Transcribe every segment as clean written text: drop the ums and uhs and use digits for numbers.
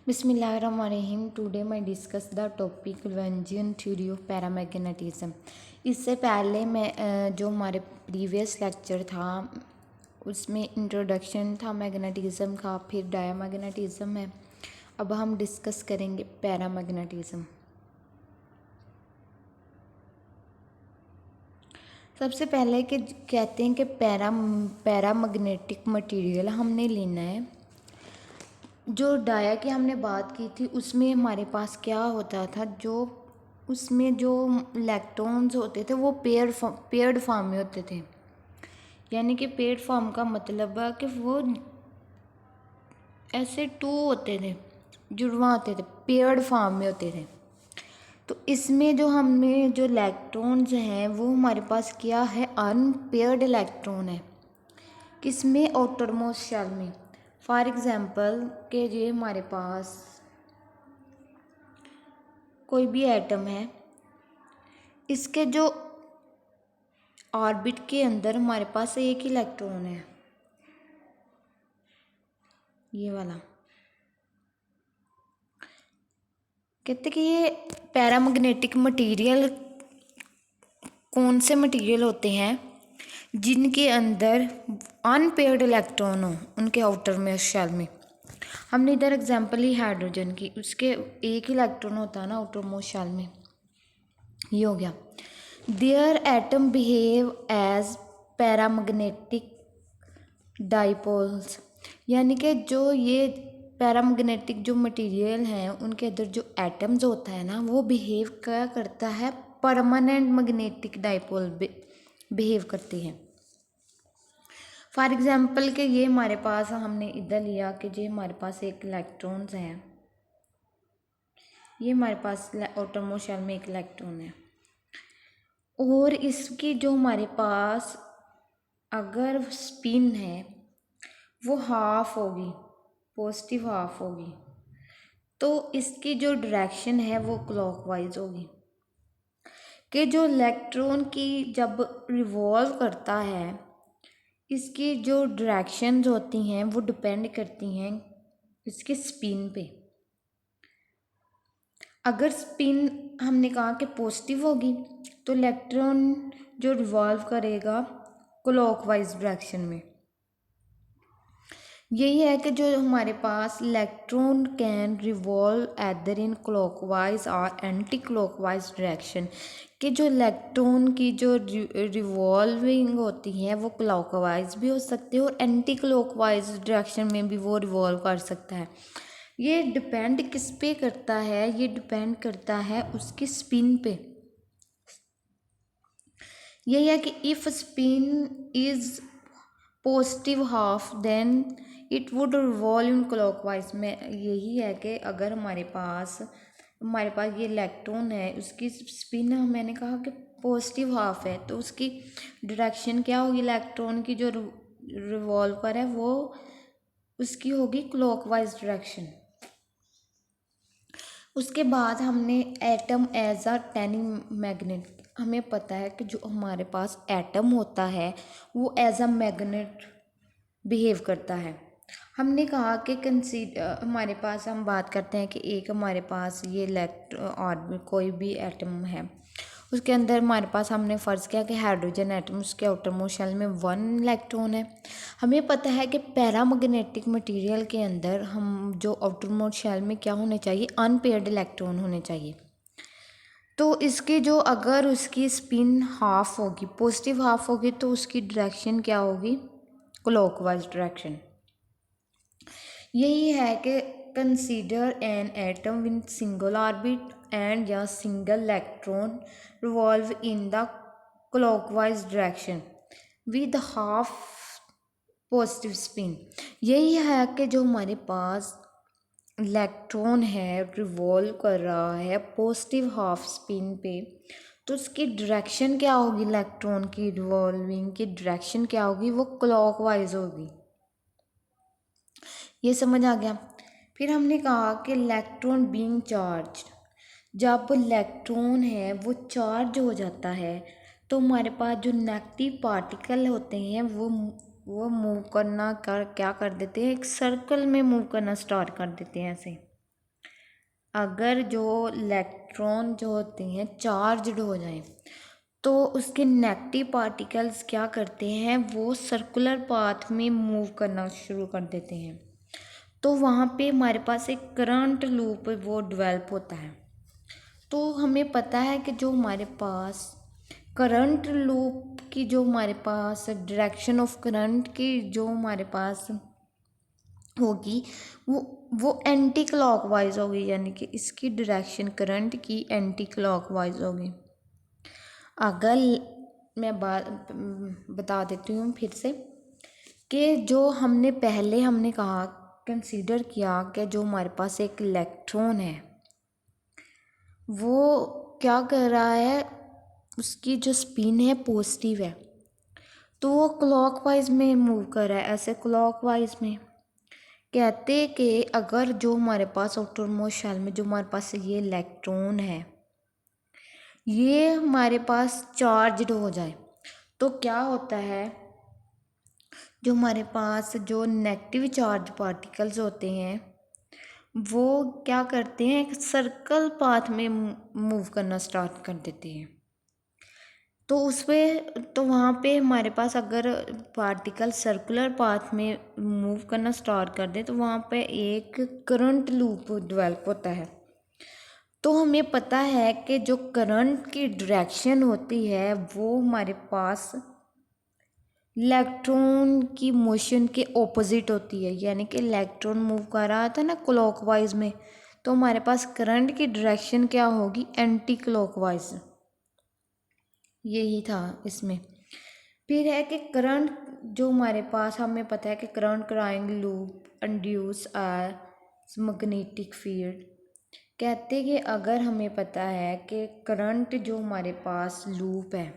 बिस्मिल्लाहिर्रहमानिर्रहीम। टुडे मैं discuss the topic Lagrangian theory of paramagnetism. इससे पहले मैं जो हमारे प्रीवियस लेक्चर था उसमें इंट्रोडक्शन था मैग्नेटिज्म का, फिर डायमैग्नेटिज्म है। अब हम डिस्कस करेंगे पैरामैग्नेटिज्म। सबसे पहले कि कहते हैं कि पैरामैग्नेटिक मटेरियल हमने लेना है। जो डाया की हमने बात की थी उसमें हमारे पास क्या होता था, जो उसमें जो इलेक्ट्रॉन्स होते थे वो पेयर्ड फॉर्म में होते थे। यानी कि पेयर्ड फॉर्म का मतलब है कि वो ऐसे टू होते थे, जुड़वा होते थे, पेयर्ड फॉर्म में होते थे। तो इसमें जो हमें जो इलेक्ट्रॉन्स हैं वो हमारे पास क्या है, अनपेयर्ड इलेक्ट्रॉन है। किसमें? आउटरमोस्ट शेल में। फॉर एग्जांपल के ये हमारे पास कोई भी एटम है, इसके जो ऑर्बिट के अंदर हमारे पास एक इलेक्ट्रॉन है, ये वाला। कहते कि ये पैरामैग्नेटिक मटेरियल कौन से मटेरियल होते हैं जिनके अंदर अनपेयर्ड इलेक्ट्रॉन हो उनके आउटर में शेल में। हमने इधर एग्जांपल ली हाइड्रोजन की, उसके एक इलेक्ट्रॉन होता है ना आउटर मोस्ट शेल में, ये हो गया। There atom behave as paramagnetic dipoles. यानी कि जो ये पैरामैग्नेटिक जो मटेरियल हैं उनके अंदर जो एटम्स होता है ना वो बिहेव क्या करता है, परमानेंट मैग्नेटिक डाइपोल बिहेव करती है। फॉर एग्जांपल के ये हमारे पास हमने इधर लिया कि ये हमारे पास एक इलेक्ट्रॉन्स हैं, ये हमारे पास आउटरमोस्ट शेल में एक इलेक्ट्रॉन है, और इसकी जो हमारे पास अगर स्पिन है वो हाफ होगी, पॉजिटिव हाफ होगी, तो इसकी जो डायरेक्शन है वो क्लॉकवाइज होगी। कि जो इलेक्ट्रॉन की जब रिवॉल्व करता है इसकी जो डायरेक्शंस होती हैं वो डिपेंड करती हैं इसके स्पिन पे। अगर स्पिन हमने कहा कि पॉजिटिव होगी तो इलेक्ट्रॉन जो रिवॉल्व करेगा क्लॉकवाइज डायरेक्शन में। यही है कि जो हमारे पास electron can revolve either in clockwise और एंटी क्लॉकवाइज डायरेक्शन। कि जो इलेक्ट्रॉन की जो रिवॉल्विंग होती है वो क्लॉकवाइज भी हो सकती है और एंटी क्लॉकवाइज डायरेक्शन में भी वो रिवॉल्व कर सकता है। ये डिपेंड किस पे करता है, ये डिपेंड करता है उसकी स्पिन पे। यही है कि if spin is positive half then it would revolve in clockwise में। यही है कि अगर हमारे पास ये इलेक्ट्रॉन है, उसकी स्पिन मैंने कहा कि पॉजिटिव हाफ है, तो उसकी डायरेक्शन क्या होगी, इलेक्ट्रॉन की जो रिवॉल्वर है वो उसकी होगी क्लॉकवाइज डायरेक्शन। उसके बाद हमने atom as a tiny magnet. हमें पता है कि जो हमारे पास एटम होता है वो एज अ मैग्नेट बिहेव करता है। हमने कहा कि हमारे पास हम बात करते हैं कि एक हमारे पास ये और कोई भी एटम है, उसके अंदर हमारे पास हमने फ़र्ज़ किया कि हाइड्रोजन एटम, उसके आउटरमोस्ट शेल में 1 इलेक्ट्रॉन है। हमें पता है कि पैरामैग्नेटिक मटेरियल के अंदर हम जो आउटरमोस्ट शेल में क्या होने चाहिए, अनपेयर्ड इलेक्ट्रॉन होने चाहिए। तो इसकी जो अगर उसकी स्पिन हाफ होगी, पॉजिटिव हाफ होगी, तो उसकी डायरेक्शन क्या होगी, क्लॉकवाइज डायरेक्शन। यही है कि consider an atom with single orbit and या single electron revolve in the clockwise direction with half positive spin. यही है कि जो हमारे पास इलेक्ट्रॉन है रिवॉल्व कर रहा है पॉजिटिव हाफ स्पिन पे, तो उसकी डायरेक्शन क्या होगी, इलेक्ट्रॉन की रिवॉल्विंग की डायरेक्शन क्या होगी, वो क्लॉकवाइज होगी। ये समझ आ गया। फिर हमने कहा कि इलेक्ट्रॉन बीइंग चार्ज, जब इलेक्ट्रॉन है वो चार्ज हो जाता है तो हमारे पास जो नेगेटिव पार्टिकल होते हैं वो मूव करना क्या कर देते हैं, एक सर्कल में मूव करना स्टार्ट कर देते हैं ऐसे। अगर जो इलेक्ट्रॉन जो होते हैं चार्जड हो जाएं तो उसके नेगेटिव पार्टिकल्स क्या करते हैं, वो सर्कुलर पाथ में मूव करना शुरू कर देते हैं। तो वहाँ पे हमारे पास एक करंट लूप वो डेवलप होता है। तो हमें पता है कि जो हमारे पास करंट लूप की जो हमारे पास डायरेक्शन ऑफ करंट की जो हमारे पास होगी वो एंटी क्लॉकवाइज होगी, यानी कि इसकी डायरेक्शन करंट की एंटी क्लॉकवाइज होगी। अगर मैं बात बता देती हूँ फिर से कि जो हमने कहा कंसीडर किया कि जो हमारे पास एक इलेक्ट्रॉन है वो क्या कर रहा है, उसकी जो स्पिन है पॉजिटिव है, तो वो क्लॉकवाइज में मूव कर रहा है, ऐसे क्लॉकवाइज में। कहते कि अगर जो हमारे पास आउटरमोस्ट शेल में जो हमारे पास ये इलेक्ट्रॉन है ये हमारे पास चार्जड हो जाए तो क्या होता है, जो हमारे पास जो नेगेटिव चार्ज पार्टिकल्स होते हैं वो क्या करते हैं, एक सर्कल पाथ में मूव करना स्टार्ट कर देते हैं। तो उस पे तो वहाँ पे हमारे पास अगर पार्टिकल सर्कुलर पाथ में मूव करना स्टार्ट कर दे तो वहाँ पे एक करंट लूप डेवलप होता है। तो हमें पता है कि जो करंट की डायरेक्शन होती है वो हमारे पास इलेक्ट्रॉन की मोशन के ऑपोजिट होती है, यानी कि इलेक्ट्रॉन मूव कर रहा था ना क्लॉकवाइज में, तो हमारे पास करंट की डायरेक्शन क्या होगी, एंटी क्लॉकवाइज। यही था इसमें। फिर है कि करंट जो हमारे पास हमें पता है कि current carrying loop induce are magnetic field. कहते कि अगर हमें पता है कि करंट जो हमारे पास लूप है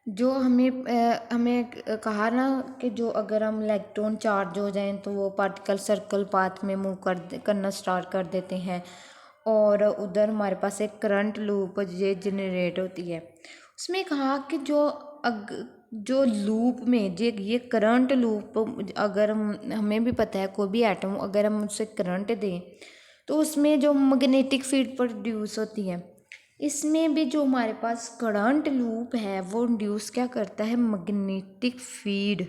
जो हमें कहा ना कि जो अगर हम इलेक्ट्रॉन चार्ज हो जाएं तो वो पार्टिकल सर्कल पाथ में मूव करना स्टार्ट कर देते हैं और उधर हमारे पास एक करंट लूप ये जनरेट होती है। उसमें कहा कि जो लूप में ये करंट लूप अगर हमें भी पता है कोई भी एटम अगर हम उसे करंट दें तो उसमें जो मैग्नेटिक फील्ड प्रोड्यूस होती है, इसमें भी जो हमारे पास करंट लूप है वो इंड्यूस क्या करता है, मैग्नेटिक फील्ड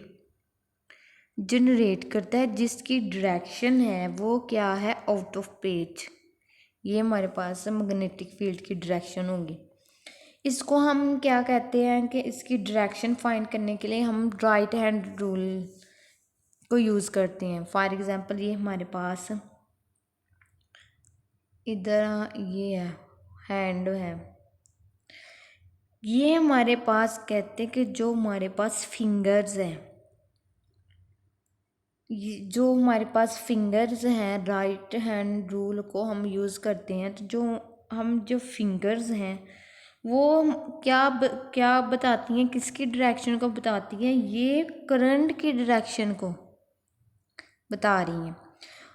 जनरेट करता है जिसकी डायरेक्शन है वो क्या है, आउट ऑफ पेज। ये हमारे पास मैग्नेटिक फील्ड की डायरेक्शन होगी। इसको हम क्या कहते हैं कि इसकी डायरेक्शन फाइंड करने के लिए हम राइट हैंड रूल को यूज़ करते हैं। फॉर एग्जांपल ये हमारे पास इधर ये है हैंड है, ये हमारे पास कहते हैं कि जो हमारे पास फिंगर्स हैं, जो हमारे पास फिंगर्स हैं राइट हैंड रूल को हम यूज़ करते हैं, तो जो फिंगर्स हैं वो क्या बताती हैं, किसकी डायरेक्शन को बताती हैं, ये करंट की डायरेक्शन को बता रही हैं।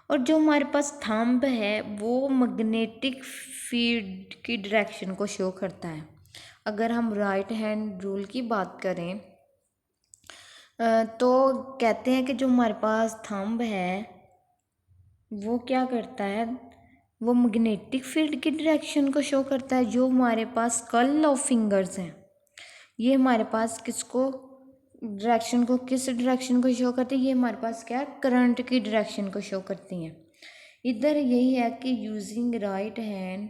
और जो हमारे पास थंब है वो मैग्नेटिक फील्ड की डायरेक्शन को शो करता है। अगर हम राइट हैंड रूल की बात करें तो कहते हैं कि जो हमारे पास थंब है वो क्या करता है, वो मैग्नेटिक फील्ड की डायरेक्शन को शो करता है। जो हमारे पास कर्ल ऑफ फिंगर्स हैं ये हमारे पास किस डायरेक्शन को शो करती है, ये हमारे पास क्या करंट की डायरेक्शन को शो करती हैं। इधर यही है कि using right hand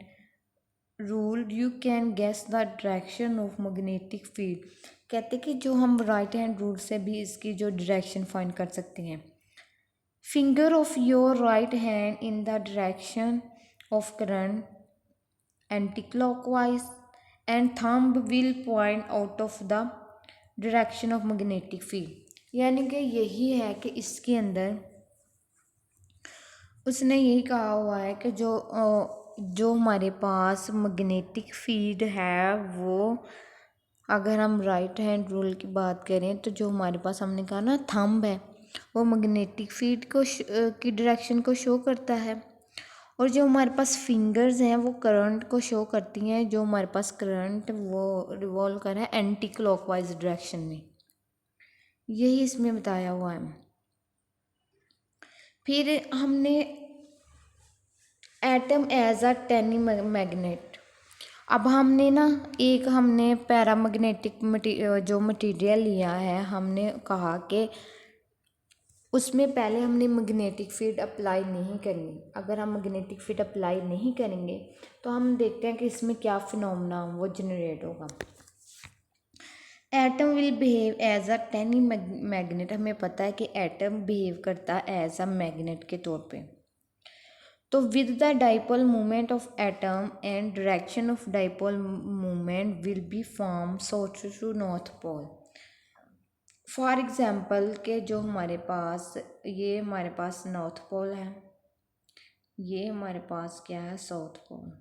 rule you can guess the direction of magnetic field. कहते कि जो हम राइट हैंड रूल से भी इसकी जो डायरेक्शन फाइंड कर सकते हैं। Finger of your right hand in the direction of current anti clockwise and thumb will point out of the direction of magnetic field. यानी कि यही है कि इसके अंदर उसने यही कहा हुआ है कि जो हमारे पास मैग्नेटिक फील्ड है वो अगर हम राइट हैंड रूल की बात करें तो जो हमारे पास हमने कहा ना थंब है वो मैग्नेटिक फील्ड की डायरेक्शन को शो करता है और जो हमारे पास फिंगर्स हैं वो करंट को शो करती हैं। जो हमारे पास करंट वो रिवॉल्व कर रहा है एंटी क्लॉकवाइज डायरेक्शन में, यही इसमें बताया हुआ है। फिर हमने atom as a tiny magnet. अब हमने ना हमने पैरामैग्नेटिक जो मटेरियल लिया है, हमने कहा कि उसमें पहले हमने मैग्नेटिक फील्ड अप्लाई नहीं करनी। अगर हम मैग्नेटिक फील्ड अप्लाई नहीं करेंगे तो हम देखते हैं कि इसमें क्या फिनोमेना वो जनरेट होगा। Atom will behave as a tiny magnet. हमें पता है कि एटम बिहेव करता है एज अ मैग्नेट के तौर पे। तो with the dipole movement of atom and direction of dipole movement will be form south to north pole. For example के जो हमारे पास नॉर्थ पोल है, ये हमारे पास क्या है, साउथ पोल।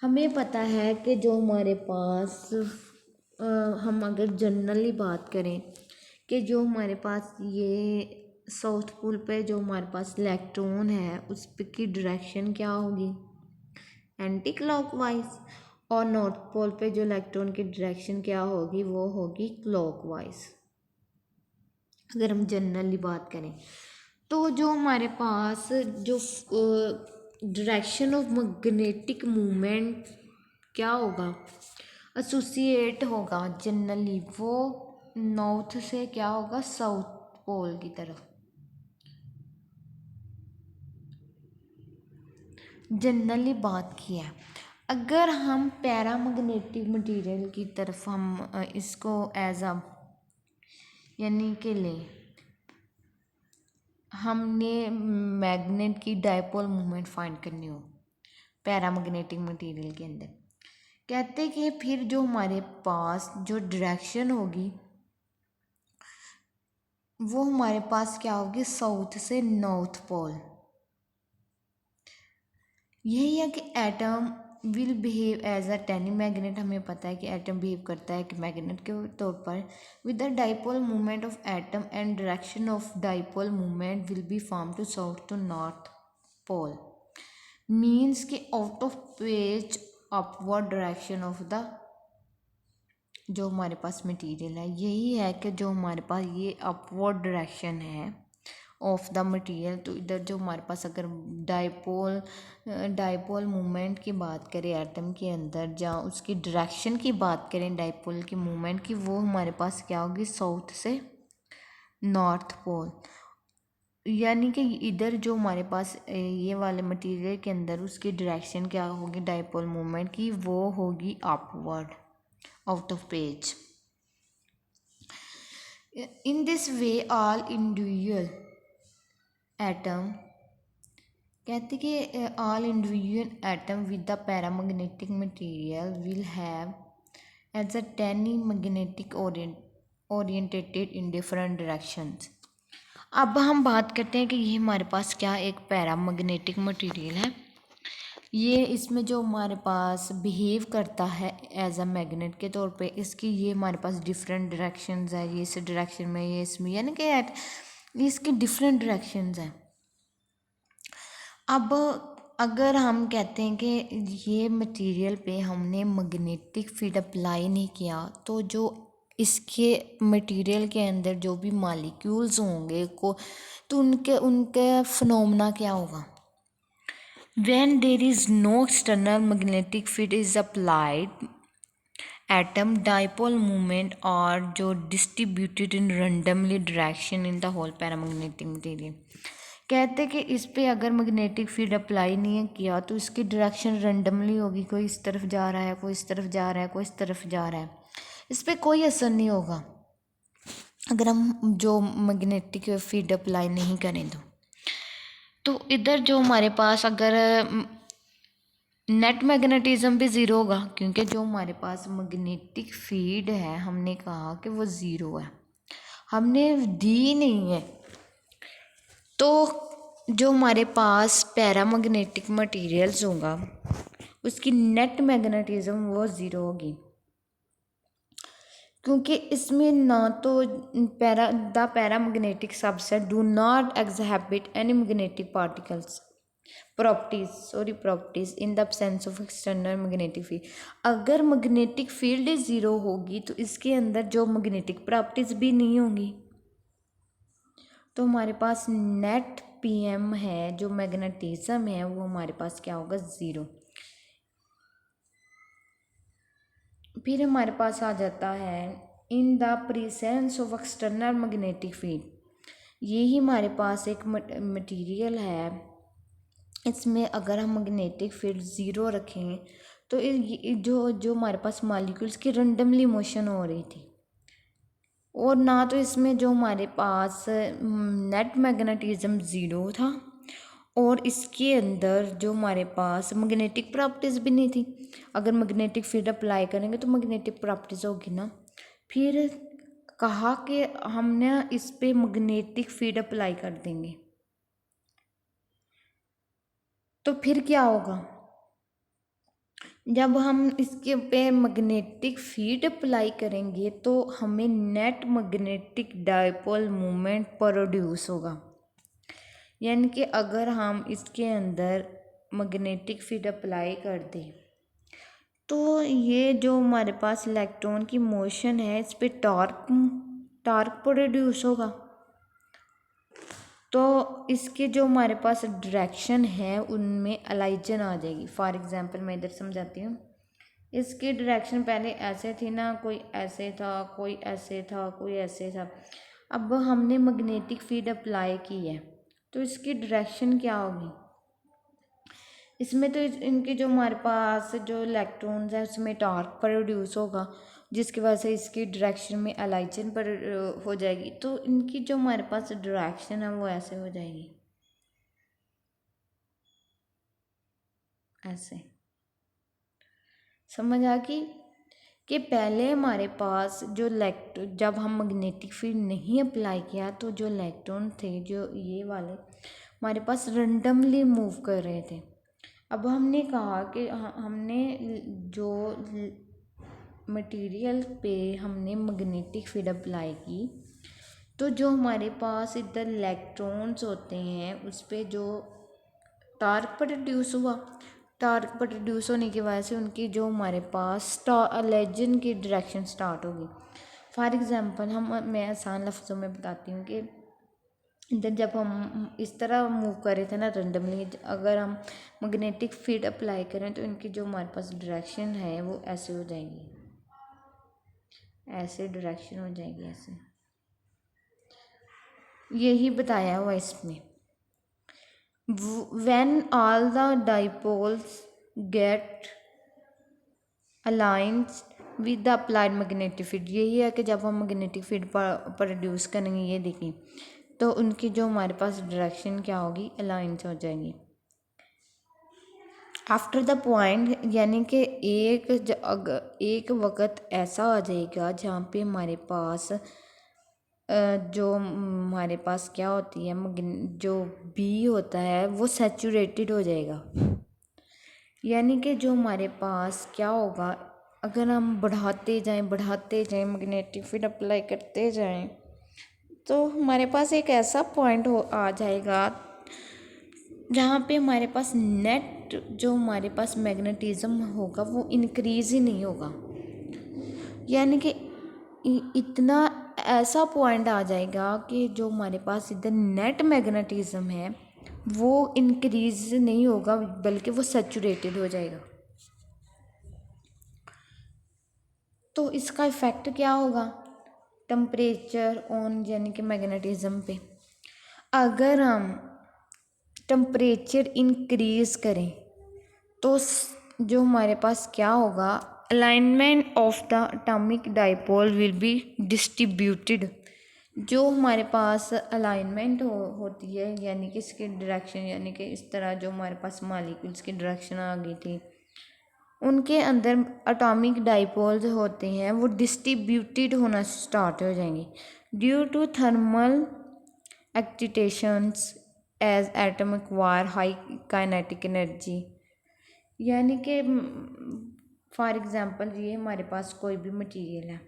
हमें पता है कि जो हमारे पास हम अगर जनरली बात करें कि जो हमारे पास ये साउथ पोल पे जो हमारे पास इलेक्ट्रॉन है उस पे की डायरेक्शन क्या होगी, एंटी क्लॉकवाइज। और नॉर्थ पोल पे जो इलेक्ट्रॉन की डायरेक्शन क्या होगी, वो होगी क्लॉकवाइज। अगर हम जनरली बात करें तो जो हमारे पास जो डायरेक्शन ऑफ मैग्नेटिक मूवमेंट क्या होगा, एसोसिएट होगा जनरली, वो नॉर्थ से क्या होगा, साउथ पोल की तरफ। जनरली बात की है। अगर हम पैरामैग्नेटिक मटेरियल की तरफ हम इसको एज अ यानी कि लें, हमने मैग्नेट की डायपोल मूवमेंट फाइंड करनी हो पैरामैग्नेटिक मटेरियल के अंदर, कहते कि फिर जो हमारे पास जो डायरेक्शन होगी वो हमारे पास क्या होगी, साउथ से नॉर्थ पोल। यही है कि atom will behave as a tiny magnet. हमें पता है कि एटम बिहेव करता है कि मैग्नेट के तौर पर। With the dipole movement of atom and direction of dipole movement will be from to south to north pole, means कि out of page upward direction of the जो हमारे पास मटेरियल है। यही है कि जो हमारे पास ये अपवर्ड डायरेक्शन है ऑफ द मटेरियल। तो इधर जो हमारे पास अगर डाइपोल मूवमेंट की बात करें एटम के अंदर, जहाँ उसकी डायरेक्शन की बात करें डाइपोल की मूवमेंट की, वो हमारे पास क्या होगी, साउथ से नॉर्थ पोल। यानी कि इधर जो हमारे पास ये वाले मटेरियल के अंदर उसकी डायरेक्शन क्या होगी डाइपोल मूवमेंट की, वो होगी upward out of page. In this way, all individual atom कहते कि all individual atom with the paramagnetic material will have as a tiny magnetic orientated in different directions। अब हम बात करते हैं कि ये हमारे पास क्या एक पैरामैग्नेटिक मटेरियल है। ये इसमें जो हमारे पास बिहेव करता है एज अ मैग्नेट के तौर पे, इसकी ये हमारे पास डिफरेंट डायरेक्शंस है, ये इस डायरेक्शन में, ये इसमें, यानी कि इसकी डिफरेंट डायरेक्शंस हैं। अब अगर हम कहते हैं कि ये मटेरियल पे हमने मैग्नेटिक फील्ड अप्लाई नहीं किया, तो जो इसके मटेरियल के अंदर जो भी मॉलिक्यूल्स होंगे तो उनके फिनोमेना क्या होगा। When there is no external magnetic field is applied, atom dipole moment are जो distributed in randomly direction in the whole paramagnetic material। कहते कि इस पे अगर मैग्नेटिक फील्ड अप्लाई नहीं किया तो इसकी डायरेक्शन रैंडमली होगी, कोई इस तरफ जा रहा है, कोई इस तरफ जा रहा है, कोई इस तरफ जा रहा है, इस पर कोई असर नहीं होगा अगर हम जो मैग्नेटिक फील्ड अप्लाई नहीं करें तो इधर जो हमारे पास अगर नेट मैग्नेटिज्म भी ज़ीरो होगा, क्योंकि जो हमारे पास मैग्नेटिक फील्ड है हमने कहा कि वो ज़ीरो है, हमने दी नहीं है। तो जो हमारे पास पैरामैग्नेटिक मटेरियल्स होगा उसकी नेट मैग्नेटिज्म वो ज़ीरो होगी, क्योंकि इसमें ना तो the paramagnetic subset do not exhibit any magnetic particles properties in the absence of external magnetic field. अगर मैग्नेटिक फील्ड ज़ीरो होगी तो इसके अंदर जो मैग्नेटिक प्रॉपर्टीज भी नहीं होंगी। तो हमारे पास नेट पीएम है जो मैग्नेटिज्म है वो हमारे पास क्या होगा, 0। फिर हमारे पास आ जाता है in the presence of external magnetic field. ये ही हमारे पास एक मटेरियल है, इसमें अगर हम मैग्नेटिक फील्ड 0 रखें तो जो जो हमारे पास मॉलिक्यूल्स की रैंडमली मोशन हो रही थी, और ना तो इसमें जो हमारे पास नेट मैग्नेटिज्म 0 था, और इसके अंदर जो हमारे पास मैग्नेटिक प्रॉपर्टीज़ भी नहीं थी। अगर मैग्नेटिक फील्ड अप्लाई करेंगे तो मैग्नेटिक प्रॉपर्टीज़ होगी ना। फिर कहा कि हमने इस पे मैग्नेटिक फील्ड अप्लाई कर देंगे, तो फिर क्या होगा, जब हम इसके पे मैग्नेटिक फील्ड अप्लाई करेंगे तो हमें net magnetic dipole moment produce होगा। यानी कि अगर हम इसके अंदर मैग्नेटिक फील्ड अप्लाई कर दें तो ये जो हमारे पास इलेक्ट्रॉन की मोशन है इस पे टॉर्क प्रोड्यूस होगा। तो इसके जो हमारे पास डायरेक्शन है उनमें अलाइजन आ जाएगी। फॉर एग्जांपल मैं इधर समझाती हूँ। इसकी डायरेक्शन पहले ऐसे थी ना, कोई ऐसे था, कोई ऐसे था, कोई ऐसे था। अब हमने मैग्नेटिक फील्ड अप्लाई की है तो इसकी डायरेक्शन क्या होगी, इसमें तो इनके जो हमारे पास जो इलेक्ट्रॉन्स है उसमें टॉर्क प्रोड्यूस होगा, जिसकी वजह से इसकी डायरेक्शन में अलाइजन पर हो जाएगी। तो इनकी जो हमारे पास डायरेक्शन है वो ऐसे हो जाएगी, ऐसे। समझ आ गई कि पहले हमारे पास जो जब हम मैग्नेटिक फील्ड नहीं अप्लाई किया तो जो इलेक्ट्रॉन थे जो ये वाले हमारे पास रैंडमली मूव कर रहे थे। अब हमने कहा कि हमने जो मटेरियल पे हमने मैग्नेटिक फील्ड अप्लाई की तो जो हमारे पास इधर इलेक्ट्रॉन्स होते हैं उस पर जो टॉर्क प्रोड्यूस हुआ, टॉर्क प्रोड्यूस होने की वजह से उनकी जो हमारे पास अलाइजन की डायरेक्शन स्टार्ट होगी। फॉर एग्जांपल मैं आसान लफ्ज़ों में बताती हूँ कि इधर जब हम इस तरह मूव कर रहे थे ना रैंडमली, अगर हम मैग्नेटिक फील्ड अप्लाई करें तो इनकी जो हमारे पास डायरेक्शन है वो ऐसे हो जाएगी, ऐसे डायरेक्शन हो जाएगी, ऐसे। यही बताया हुआ इसमें। When all the dipoles get aligned with the applied magnetic field, यही है कि जब हम मैग्नेटिक फील्ड प्रोड्यूस करेंगे, ये देखिए, तो उनकी जो हमारे पास डायरेक्शन क्या होगी, अलाइन हो जाएंगी। आफ्टर द पॉइंट, यानी कि एक वक्त ऐसा आ जाएगा जहाँ पे हमारे पास जो हमारे पास क्या होती है, जो बी होता है वो सैचुरेटेड हो जाएगा। यानी कि जो हमारे पास क्या होगा, अगर हम बढ़ाते जाएं मैग्नेटिक फील्ड अप्लाई करते जाएं तो हमारे पास एक ऐसा पॉइंट आ जाएगा जहाँ पे हमारे पास नेट जो हमारे पास मैग्नेटिज्म होगा वो इंक्रीज ही नहीं होगा। यानी कि इतना ऐसा पॉइंट आ जाएगा कि जो हमारे पास इधर नेट मैग्नेटिज्म है वो इंक्रीज नहीं होगा बल्कि वो सैचुरेटेड हो जाएगा। तो इसका इफ़ेक्ट क्या होगा टेम्परेचर ऑन यानी कि मैग्नेटिज्म पे। अगर हम टेम्परेचर इंक्रीज करें तो जो हमारे पास क्या होगा, alignment of the atomic dipole will be distributed. जो हमारे पास अलाइनमेंट होती है यानी कि इसकी डायरेक्शन, यानी कि इस तरह जो हमारे पास मॉलिक्यूल्स की डायरेक्शन आ गई थी, उनके अंदर एटॉमिक डाइपोल्स होते हैं वो डिस्ट्रीब्यूटेड होना स्टार्ट हो जाएंगे due to thermal agitations as atom acquire high kinetic energy. यानी कि फॉर एग्जांपल ये हमारे पास कोई भी मटेरियल है,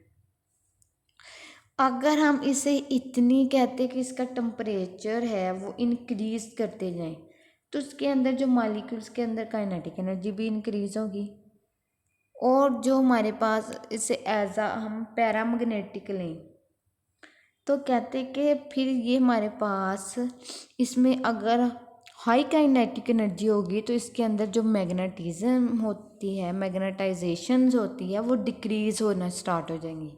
अगर हम इसे इतनी कहते कि इसका टेम्परेचर है वो इंक्रीज करते जाएं तो उसके अंदर जो मॉलिक्यूल्स के अंदर काइनेटिक एनर्जी भी इंक्रीज होगी, और जो हमारे पास इसे एज हम पैरामैग्नेटिक लें तो कहते कि फिर ये हमारे पास इसमें अगर हाई काइनेटिक एनर्जी होगी तो इसके अंदर जो मैग्नेटिज्म होती है, मैग्नेटाइजेशन होती है, वो डिक्रीज़ होना स्टार्ट हो जाएंगी।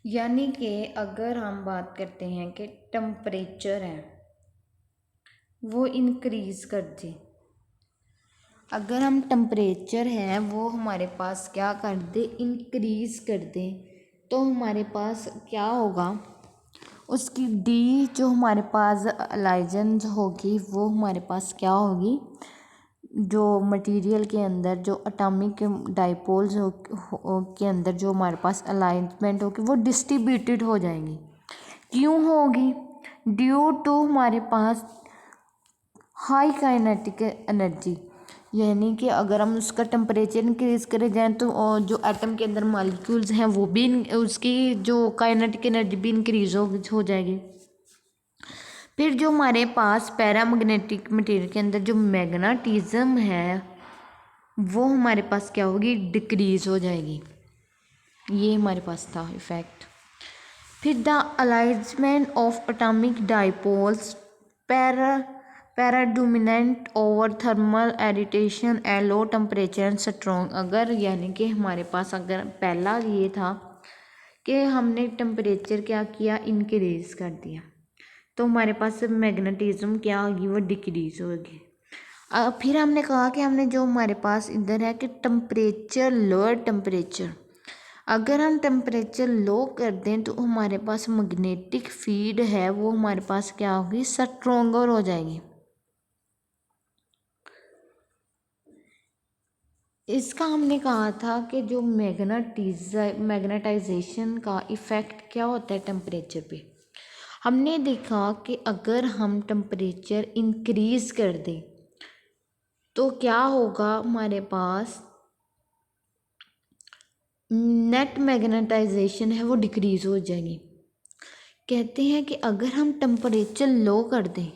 यानी कि अगर हम बात करते हैं कि टेम्परेचर है वो इंक्रीज़ कर दे, अगर हम टेम्परेचर है वो हमारे पास क्या कर दे, इंक्रीज़ कर दे, तो हमारे पास क्या होगा, उसकी डी जो हमारे पास लाइजेंस होगी वो हमारे पास क्या होगी, जो मटेरियल के अंदर जो एटॉमिक डाइपोल्स के अंदर जो हमारे पास अलाइनमेंट होगी वो डिस्ट्रीब्यूटेड हो जाएंगी। क्यों होगी? ड्यू टू हमारे पास हाई काइनेटिक एनर्जी, यानी कि अगर हम उसका टेम्परेचर इंक्रीज करे जाएँ तो जो एटम के अंदर मॉलिक्यूल्स हैं वो भी उसकी जो काइनेटिक एनर्जी भी इंक्रीज हो जाएगी। फिर जो हमारे पास पैरामैग्नेटिक मटेरियल के अंदर जो मैग्नेटिज्म है वो हमारे पास क्या होगी, डिक्रीज हो जाएगी। ये हमारे पास था इफेक्ट। फिर the alignment of atomic dipoles predominant over thermal agitation at low temperature and strong. अगर यानी कि हमारे पास अगर पहला ये था कि हमने टेम्परेचर क्या किया, इंक्रीज कर दिया, तो हमारे पास मैग्नेटिज्म क्या होगी, वो डिक्रीज होगी। फिर हमने कहा कि हमने जो हमारे पास इधर है कि टेम्परेचर, लोअर टेम्परेचर, अगर हम टेम्परेचर लो कर दें तो हमारे पास मैग्नेटिक फील्ड है वो हमारे पास क्या होगी, स्ट्रोंगर हो जाएगी। इसका हमने कहा था कि जो मैग्नेटाइजेशन का इफ़ेक्ट क्या होता है टेम्परेचर पे। हमने देखा कि अगर हम टेम्परेचर इंक्रीज़ कर दें तो क्या होगा, हमारे पास नेट मैग्नेटाइजेशन है वो डिक्रीज़ हो जाएगी। कहते हैं कि अगर हम टेम्परेचर लो कर दें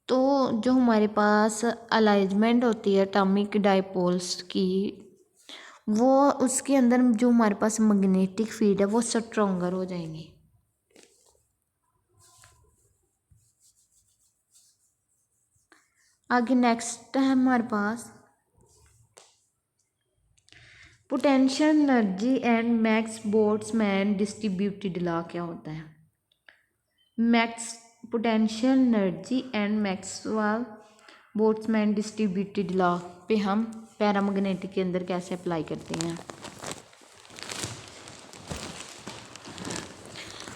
तो जो हमारे पास अलाइनमेंट होती है एटॉमिक डाइपोल्स की, वो उसके अंदर जो हमारे पास मैग्नेटिक फील्ड है वो स्ट्रोंगर हो जाएंगी। आगे नेक्स्ट है हमारे पास potential energy and Max Boltzmann distributed law क्या होता है। Max potential energy and Maxwell Boltzmann distributed law पे हम पैरामैग्नेटिक के अंदर कैसे अप्लाई करते हैं।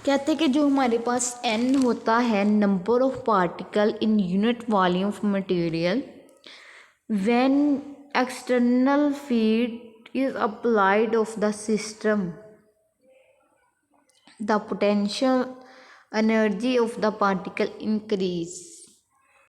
कहते हैं कि जो हमारे पास n होता है, number of particle in unit volume of material, when external field is applied of the system, the potential energy of the particle increase।